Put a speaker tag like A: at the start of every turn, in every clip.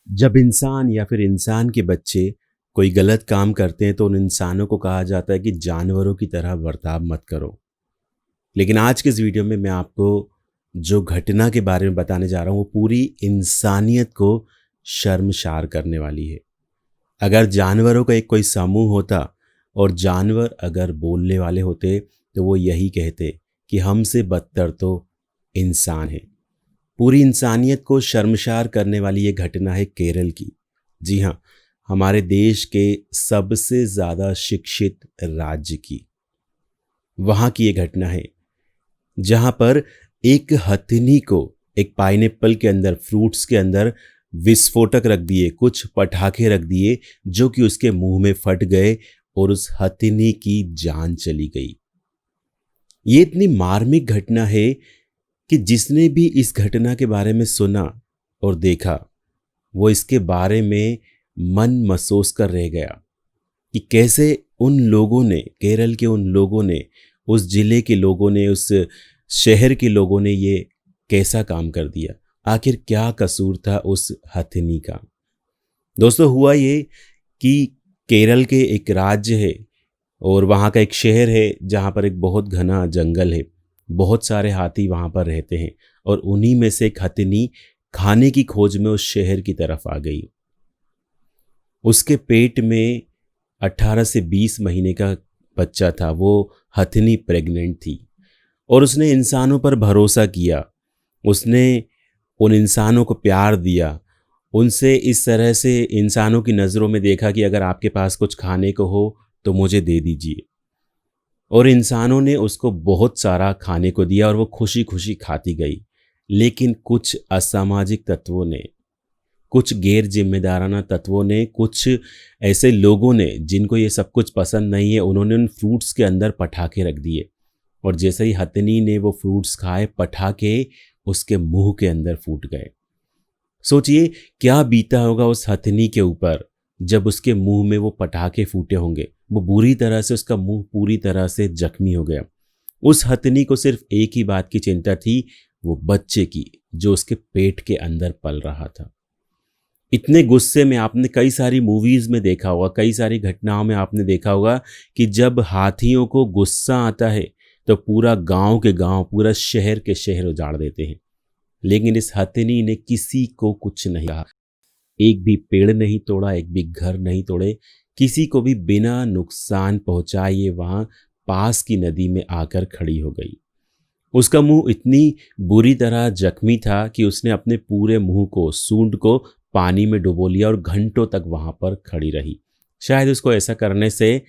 A: जब इंसान या फिर इंसान के बच्चे कोई गलत काम करते हैं तो उन इंसानों को कहा जाता है कि जानवरों की तरह बर्ताव मत करो। लेकिन आज के इस वीडियो में मैं आपको जो घटना के बारे में बताने जा रहा हूँ वो पूरी इंसानियत को शर्मसार करने वाली है। अगर जानवरों का एक कोई समूह होता और जानवर अगर बोलने वाले होते तो वो यही कहते कि हमसे बदतर तो इंसान है। पूरी इंसानियत को शर्मसार करने वाली ये घटना है केरल की। जी हाँ, हमारे देश के सबसे ज़्यादा शिक्षित राज्य की। वहाँ की ये घटना है जहाँ पर एक हथिनी को एक पाइनएप्पल के अंदर, फ्रूट्स के अंदर विस्फोटक रख दिए, कुछ पटाखे रख दिए जो कि उसके मुंह में फट गए और उस हथिनी की जान चली गई। ये इतनी मार्मिक घटना है कि जिसने भी इस घटना के बारे में सुना और देखा वो इसके बारे में मन मसोस कर रह गया कि कैसे उन लोगों ने, केरल के उन लोगों ने, उस जिले के लोगों ने, उस शहर के लोगों ने ये कैसा काम कर दिया। आखिर क्या कसूर था उस हथिनी का। दोस्तों, हुआ ये कि केरल के एक राज्य है और वहाँ का एक शहर है जहाँ पर एक बहुत घना जंगल है। बहुत सारे हाथी वहाँ पर रहते हैं और उन्हीं में से एक हथिनी खाने की खोज में उस शहर की तरफ आ गई। उसके पेट में 18 से 20 महीने का बच्चा था। वो हथिनी प्रेग्नेंट थी और उसने इंसानों पर भरोसा किया। उसने उन इंसानों को प्यार दिया। उनसे इस तरह से इंसानों की नज़रों में देखा कि अगर आपके पास कुछ खाने को हो तो मुझे दे दीजिए। और इंसानों ने उसको बहुत सारा खाने को दिया और वो खुशी खुशी खाती गई। लेकिन कुछ असामाजिक तत्वों ने, कुछ गैर जिम्मेदाराना तत्वों ने, कुछ ऐसे लोगों ने जिनको ये सब कुछ पसंद नहीं है, उन्होंने उन फ्रूट्स के अंदर पटाखे रख दिए। और जैसे ही हथिनी ने वो फ्रूट्स खाए, पटाखे उसके मुंह के अंदर फूट गए। सोचिए क्या बीता होगा उस हथिनी के ऊपर जब उसके मुंह में वो पटाखे फूटे होंगे। वो बुरी तरह से, उसका मुंह पूरी तरह से जख्मी हो गया। उस हथिनी को सिर्फ एक ही बात की चिंता थी, वो बच्चे की जो उसके पेट के अंदर पल रहा था। इतने गुस्से में आपने कई सारी मूवीज़ में देखा होगा, कई सारी घटनाओं में आपने देखा होगा कि जब हाथियों को गुस्सा आता है तो पूरा गांव के गांव, पूरा शहर के शहर उजाड़ देते हैं। लेकिन इस हथिनी ने किसी को कुछ नहीं कहा। एक भी पेड़ नहीं तोड़ा, एक भी घर नहीं तोड़े, किसी को भी बिना नुकसान पहुंचाए ये वहां पास की नदी में आकर खड़ी हो गई। उसका मुंह इतनी बुरी तरह जख्मी था कि उसने अपने पूरे मुंह को, सूंड को पानी में डुबो लिया और घंटों तक वहां पर खड़ी रही। शायद उसको ऐसा करने से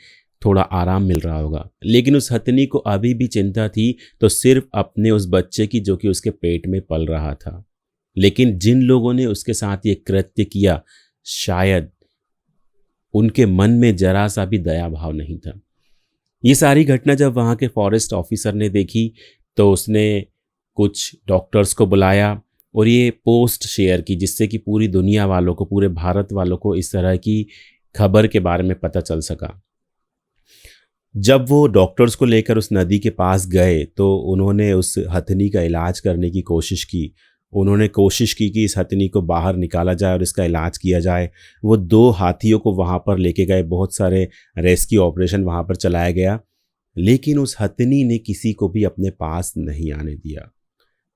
A: थोड़ा आराम मिल रहा होगा, लेकिन उस हथिनी को अभी भी चिंता थी तो सिर्फ अपने उस बच्चे की जो कि उसके पेट में पल रहा था। लेकिन जिन लोगों ने उसके साथ ये कृत्य किया, शायद उनके मन में जरा सा भी दया भाव नहीं था। ये सारी घटना जब वहाँ के फॉरेस्ट ऑफिसर ने देखी तो उसने कुछ डॉक्टर्स को बुलाया और ये पोस्ट शेयर की जिससे कि पूरी दुनिया वालों को, पूरे भारत वालों को इस तरह की खबर के बारे में पता चल सका। जब वो डॉक्टर्स को लेकर उस नदी के पास गए तो उन्होंने उस हथिनी का इलाज करने की कोशिश की। उन्होंने कोशिश की कि इस हथिनी को बाहर निकाला जाए और इसका इलाज किया जाए। वो 2 हाथियों को वहाँ पर लेके गए, बहुत सारे रेस्क्यू ऑपरेशन वहाँ पर चलाया गया। लेकिन उस हथिनी ने किसी को भी अपने पास नहीं आने दिया,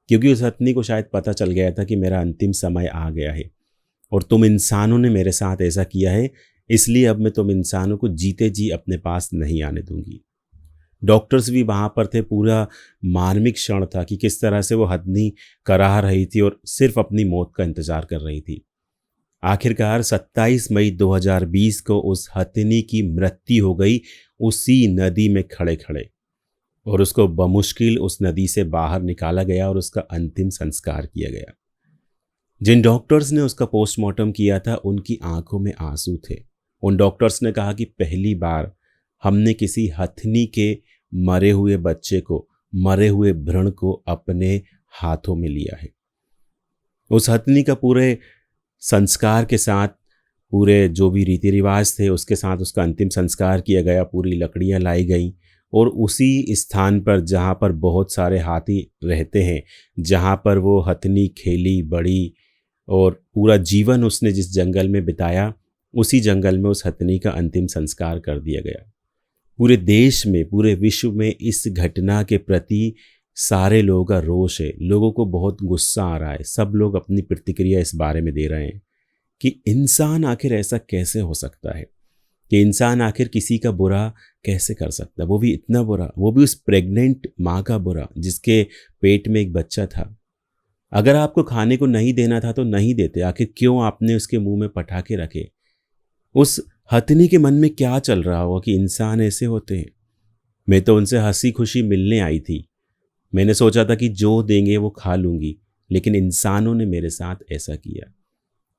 A: क्योंकि उस हथिनी को शायद पता चल गया था कि मेरा अंतिम समय आ गया है और तुम इंसानों ने मेरे साथ ऐसा किया है, इसलिए अब मैं तुम इंसानों को जीते जी अपने पास नहीं आने दूंगी। डॉक्टर्स भी वहाँ पर थे। पूरा मार्मिक क्षण था कि किस तरह से वो हथिनी कराह रही थी और सिर्फ अपनी मौत का इंतजार कर रही थी। आखिरकार 27 मई 2020 को उस हथिनी की मृत्यु हो गई, उसी नदी में खड़े खड़े। और उसको बमुश्किल उस नदी से बाहर निकाला गया और उसका अंतिम संस्कार किया गया। जिन डॉक्टर्स ने उसका पोस्टमार्टम किया था उनकी आंखों में आंसू थे। उन डॉक्टर्स ने कहा कि पहली बार हमने किसी हथिनी के मरे हुए बच्चे को, मरे हुए भ्रूण को अपने हाथों में लिया है। उस हथिनी का पूरे संस्कार के साथ, पूरे जो भी रीति रिवाज थे उसके साथ उसका अंतिम संस्कार किया गया। पूरी लकड़ियां लाई गई और उसी स्थान पर जहाँ पर बहुत सारे हाथी रहते हैं, जहाँ पर वो हथिनी खेली बड़ी और पूरा जीवन उसने जिस जंगल में बिताया, उसी जंगल में उस हथनी का अंतिम संस्कार कर दिया गया। पूरे देश में, पूरे विश्व में इस घटना के प्रति सारे लोगों का रोष है। लोगों को बहुत गुस्सा आ रहा है। सब लोग अपनी प्रतिक्रिया इस बारे में दे रहे हैं कि इंसान आखिर ऐसा कैसे हो सकता है, कि इंसान आखिर किसी का बुरा कैसे कर सकता है, वो भी इतना बुरा, वो भी उस प्रेग्नेंट माँ का बुरा जिसके पेट में एक बच्चा था। अगर आपको खाने को नहीं देना था तो नहीं देते, आखिर क्यों आपने उसके मुंह में पटाखे रखे? उस हथनी के मन में क्या चल रहा होगा कि इंसान ऐसे होते हैं? मैं तो उनसे हंसी खुशी मिलने आई थी। मैंने सोचा था कि जो देंगे वो खा लूंगी, लेकिन इंसानों ने मेरे साथ ऐसा किया।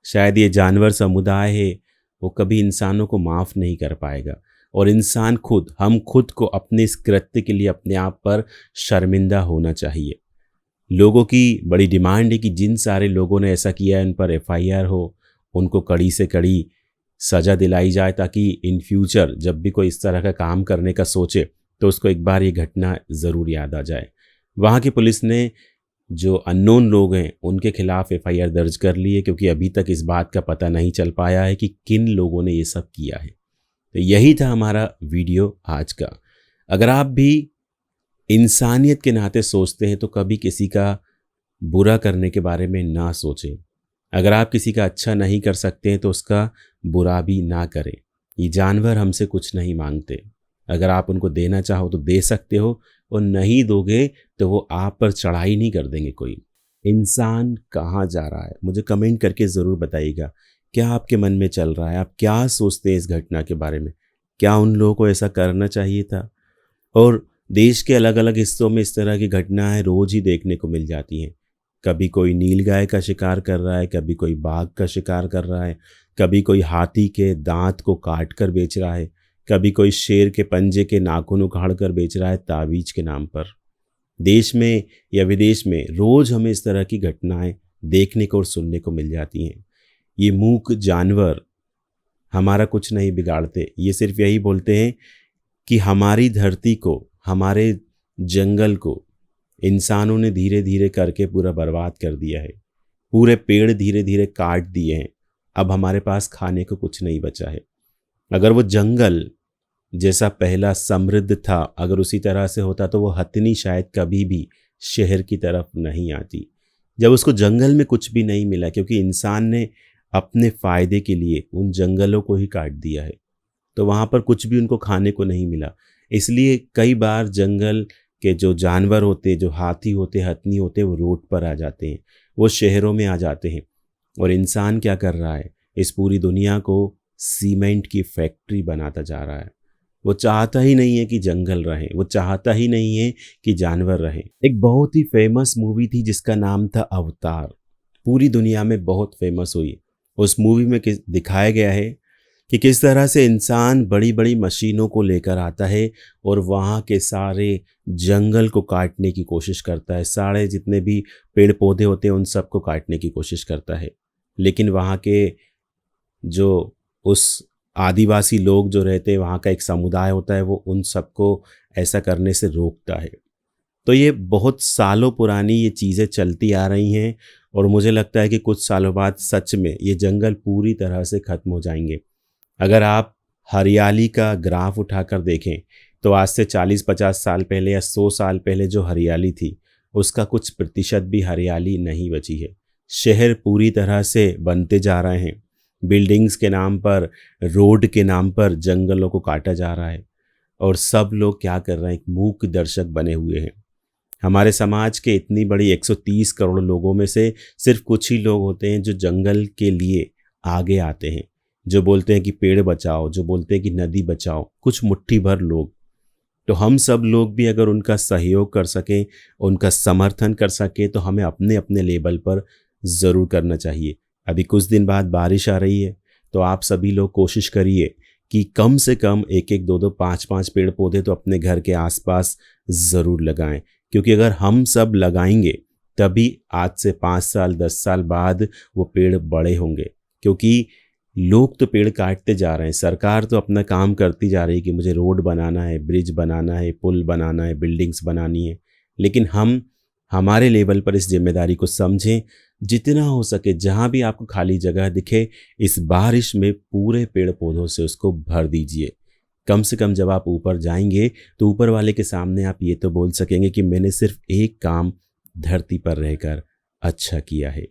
A: शायद ये जानवर समुदाय है, वो कभी इंसानों को माफ़ नहीं कर पाएगा। और इंसान खुद, हम खुद को अपने इस कृत्य के लिए अपने आप पर शर्मिंदा होना चाहिए। लोगों की बड़ी डिमांड है कि जिन सारे लोगों ने ऐसा किया है उन पर एफआईआर हो, उनको कड़ी से कड़ी सज़ा दिलाई जाए, ताकि इन फ्यूचर जब भी कोई इस तरह का काम करने का सोचे तो उसको एक बार ये घटना ज़रूर याद आ जाए। वहाँ की पुलिस ने जो अननोन लोग हैं उनके खिलाफ एफआईआर दर्ज कर ली है, क्योंकि अभी तक इस बात का पता नहीं चल पाया है कि किन लोगों ने ये सब किया है। तो यही था हमारा वीडियो आज का। अगर आप भी इंसानियत के नाते सोचते हैं तो कभी किसी का बुरा करने के बारे में ना सोचें। अगर आप किसी का अच्छा नहीं कर सकते हैं तो उसका बुरा भी ना करें। ये जानवर हमसे कुछ नहीं मांगते। अगर आप उनको देना चाहो तो दे सकते हो, और नहीं दोगे तो वो आप पर चढ़ाई नहीं कर देंगे कोई। इंसान कहाँ जा रहा है, मुझे कमेंट करके ज़रूर बताइएगा। क्या आपके मन में चल रहा है? आप क्या सोचते हैं इस घटना के बारे में? क्या उन लोगों को ऐसा करना चाहिए था? और देश के अलग अलग हिस्सों में इस तरह की घटनाएं रोज़ ही देखने को मिल जाती हैं। कभी कोई नीलगाय का शिकार कर रहा है, कभी कोई बाघ का शिकार कर रहा है, कभी कोई हाथी के दांत को काट कर बेच रहा है, कभी कोई शेर के पंजे के नाखून उखाड़ कर बेच रहा है तावीज के नाम पर। देश में या विदेश में रोज़ हमें इस तरह की घटनाएं देखने को और सुनने को मिल जाती हैं। ये मूक जानवर हमारा कुछ नहीं बिगाड़ते। ये सिर्फ यही बोलते हैं कि हमारी धरती को, हमारे जंगल को इंसानों ने धीरे धीरे करके पूरा बर्बाद कर दिया है। पूरे पेड़ धीरे धीरे काट दिए हैं। अब हमारे पास खाने को कुछ नहीं बचा है। अगर वो जंगल जैसा पहला समृद्ध था, अगर उसी तरह से होता तो वो हथनी शायद कभी भी शहर की तरफ नहीं आती। जब उसको जंगल में कुछ भी नहीं मिला, क्योंकि इंसान ने अपने फ़ायदे के लिए उन जंगलों को ही काट दिया है, तो वहाँ पर कुछ भी उनको खाने को नहीं मिला। इसलिए कई बार जंगल के जो जानवर होते, जो हाथी होते, हथनी होते, वो रोड पर आ जाते हैं, वो शहरों में आ जाते हैं। और इंसान क्या कर रहा है? इस पूरी दुनिया को सीमेंट की फैक्ट्री बनाता जा रहा है। वो चाहता ही नहीं है कि जंगल रहे, वो चाहता ही नहीं है कि जानवर रहें। एक बहुत ही फेमस मूवी थी जिसका नाम था अवतार, पूरी दुनिया में बहुत फेमस हुई। उस मूवी में दिखाया गया है कि किस तरह से इंसान बड़ी बड़ी मशीनों को लेकर आता है और वहाँ के सारे जंगल को काटने की कोशिश करता है। सारे जितने भी पेड़ पौधे होते हैं उन सबको काटने की कोशिश करता है। लेकिन वहाँ के जो उस आदिवासी लोग जो रहते हैं, वहाँ का एक समुदाय होता है, वो उन सबको ऐसा करने से रोकता है। तो ये बहुत सालों पुरानी ये चीज़ें चलती आ रही हैं, और मुझे लगता है कि कुछ सालों बाद सच में ये जंगल पूरी तरह से ख़त्म हो जाएंगे। अगर आप हरियाली का ग्राफ उठाकर देखें तो आज से 40-50 साल पहले या 100 साल पहले जो हरियाली थी, उसका कुछ प्रतिशत भी हरियाली नहीं बची है। शहर पूरी तरह से बनते जा रहे हैं। बिल्डिंग्स के नाम पर, रोड के नाम पर जंगलों को काटा जा रहा है, और सब लोग क्या कर रहे हैं? एक मूक दर्शक बने हुए हैं। हमारे समाज के इतनी बड़ी 130 करोड़ लोगों में से सिर्फ कुछ ही लोग होते हैं जो जंगल के लिए आगे आते हैं, जो बोलते हैं कि पेड़ बचाओ, जो बोलते हैं कि नदी बचाओ, कुछ मुट्ठी भर लोग। तो हम सब लोग भी अगर उनका सहयोग कर सकें, उनका समर्थन कर सकें, तो हमें अपने अपने लेवल पर ज़रूर करना चाहिए। अभी कुछ दिन बाद बारिश आ रही है, तो आप सभी लोग कोशिश करिए कि कम से कम 1-1, 2-2, 5-5 पेड़ पौधे तो अपने घर के आसपास ज़रूर लगाएं। क्योंकि अगर हम सब लगाएंगे तभी आज से 5 साल 10 साल बाद वो पेड़ बड़े होंगे। क्योंकि लोग तो पेड़ काटते जा रहे हैं, सरकार तो अपना काम करती जा रही है कि मुझे रोड बनाना है, ब्रिज बनाना है, पुल बनाना है, बिल्डिंग्स बनानी है। लेकिन हम हमारे लेवल पर इस जिम्मेदारी को समझें, जितना हो सके जहाँ भी आपको खाली जगह दिखे, इस बारिश में पूरे पेड़ पौधों से उसको भर दीजिए। कम से कम जब आप ऊपर जाएंगे तो ऊपर वाले के सामने आप ये तो बोल सकेंगे कि मैंने सिर्फ एक काम धरती पर रहकर अच्छा किया है।